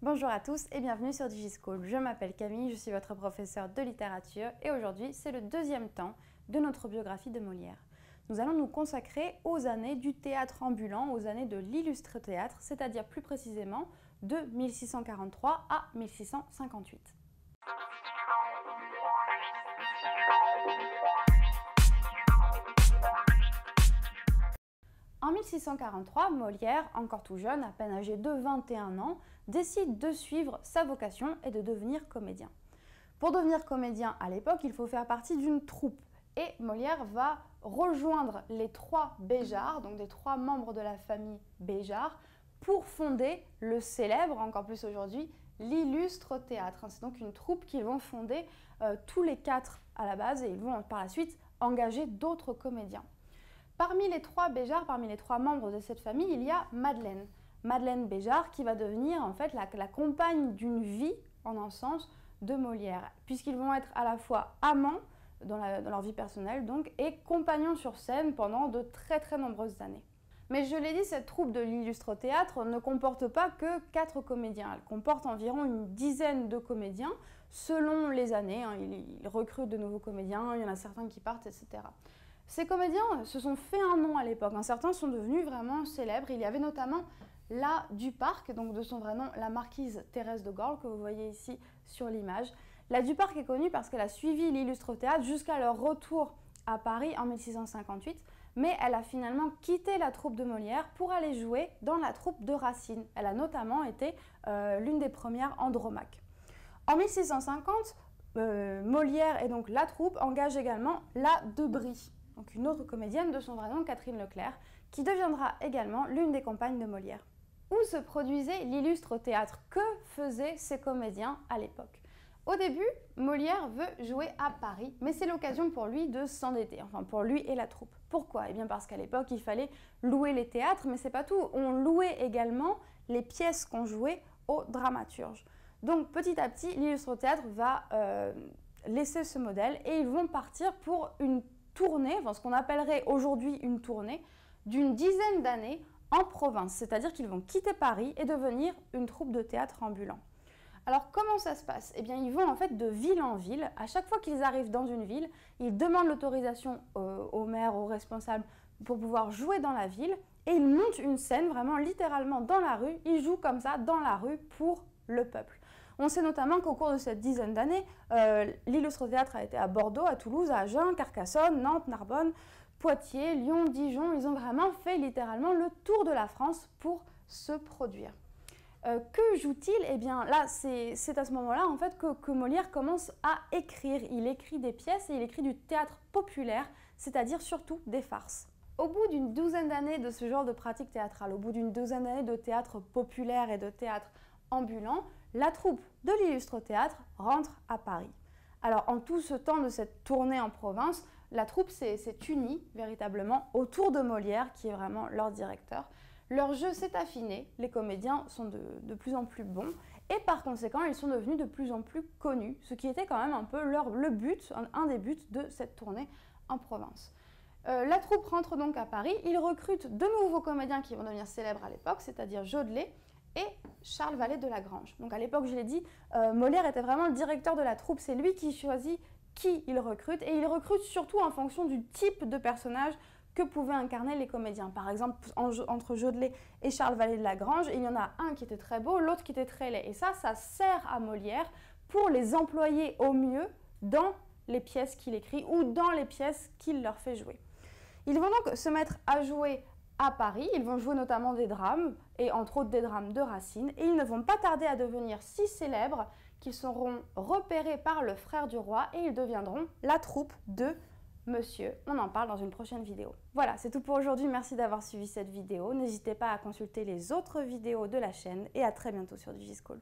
Bonjour à tous et bienvenue sur DigiSchool. Je m'appelle Camille, je suis votre professeure de littérature et aujourd'hui c'est le deuxième temps de notre biographie de Molière. Nous allons nous consacrer aux années du théâtre ambulant, aux années de l'illustre théâtre, c'est-à-dire plus précisément de 1643 à 1658. En 1643, Molière, encore tout jeune, à peine âgé de 21 ans, décide de suivre sa vocation et de devenir comédien. Pour devenir comédien à l'époque, il faut faire partie d'une troupe. Et Molière va rejoindre les trois Béjart, donc des trois membres de la famille Béjart, pour fonder le célèbre, encore plus aujourd'hui, l'illustre théâtre. C'est donc une troupe qu'ils vont fonder tous les quatre à la base et ils vont par la suite engager d'autres comédiens. Parmi les trois Béjart, parmi les trois membres de cette famille, il y a Madeleine. Madeleine Béjart qui va devenir en fait la compagne d'une vie, en un sens, de Molière, puisqu'ils vont être à la fois amants dans leur vie personnelle donc, et compagnons sur scène pendant de très nombreuses années. Mais je l'ai dit, cette troupe de l'illustre théâtre ne comporte pas que 4 comédiens, elle comporte environ une dizaine de comédiens selon les années, ils recrutent de nouveaux comédiens, il y en a certains qui partent, etc. Ces comédiens se sont fait un nom à l'époque, certains sont devenus vraiment célèbres, il y avait notamment la Duparc, donc de son vrai nom, la marquise Thérèse de Gorle, que vous voyez ici sur l'image. La Duparc est connue parce qu'elle a suivi l'illustre théâtre jusqu'à leur retour à Paris en 1658, mais elle a finalement quitté la troupe de Molière pour aller jouer dans la troupe de Racine. Elle a notamment été l'une des premières Andromaque. En 1650, Molière et donc la troupe engagent également la Debrie, donc une autre comédienne de son vrai nom, Catherine Leclerc, qui deviendra également l'une des compagnes de Molière. Où se produisait l'illustre théâtre? Que faisaient ces comédiens à l'époque? Au début, Molière veut jouer à Paris, mais c'est l'occasion pour lui de s'endetter, enfin pour lui et la troupe. Pourquoi? Eh bien parce qu'à l'époque, il fallait louer les théâtres, mais c'est pas tout, on louait également les pièces qu'on jouait aux dramaturges. Donc petit à petit, l'illustre théâtre va laisser ce modèle et ils vont partir pour une tournée, enfin ce qu'on appellerait aujourd'hui une tournée, d'une dizaine d'années en province, c'est-à-dire qu'ils vont quitter Paris et devenir une troupe de théâtre ambulant. Alors comment ça se passe? Eh bien ils vont en fait de ville en ville, à chaque fois qu'ils arrivent dans une ville, ils demandent l'autorisation au maire, aux responsables pour pouvoir jouer dans la ville et ils montent une scène vraiment littéralement dans la rue, ils jouent comme ça dans la rue pour le peuple. On sait notamment qu'au cours de cette dizaine d'années, l'illustre théâtre a été à Bordeaux, à Toulouse, à Agen, Carcassonne, Nantes, Narbonne, Poitiers, Lyon, Dijon, ils ont vraiment fait littéralement le tour de la France pour se produire. Que joue-t-il? Eh bien là, c'est à ce moment-là en fait que Molière commence à écrire. Il écrit des pièces et il écrit du théâtre populaire, c'est-à-dire surtout des farces. Au bout d'une douzaine d'années de ce genre de pratique théâtrale, au bout d'une douzaine d'années de théâtre populaire et de théâtre ambulant, la troupe de l'illustre théâtre rentre à Paris. Alors en tout ce temps de cette tournée en province, la troupe s'est unie véritablement autour de Molière, qui est vraiment leur directeur. Leur jeu s'est affiné, les comédiens sont de plus en plus bons et par conséquent ils sont devenus de plus en plus connus, ce qui était quand même un peu le but, un des buts de cette tournée en province. La troupe rentre donc à Paris, ils recrutent de nouveaux comédiens qui vont devenir célèbres à l'époque, c'est-à-dire Jodelet et Charles Vallée de Lagrange. Donc à l'époque, je l'ai dit, Molière était vraiment le directeur de la troupe, c'est lui qui choisit qui il recrute et il recrute surtout en fonction du type de personnage que pouvaient incarner les comédiens. Par exemple, entre Jodelet et Charles Vallée de Lagrange, il y en a un qui était très beau, l'autre qui était très laid. Et ça sert à Molière pour les employer au mieux dans les pièces qu'il écrit ou dans les pièces qu'il leur fait jouer. Ils vont donc se mettre à jouer à Paris, ils vont jouer notamment des drames, et entre autres des drames de Racine, et ils ne vont pas tarder à devenir si célèbres qu'ils seront repérés par le frère du roi et ils deviendront la troupe de Monsieur. On en parle dans une prochaine vidéo. Voilà, c'est tout pour aujourd'hui, merci d'avoir suivi cette vidéo. N'hésitez pas à consulter les autres vidéos de la chaîne et à très bientôt sur DigiSchool.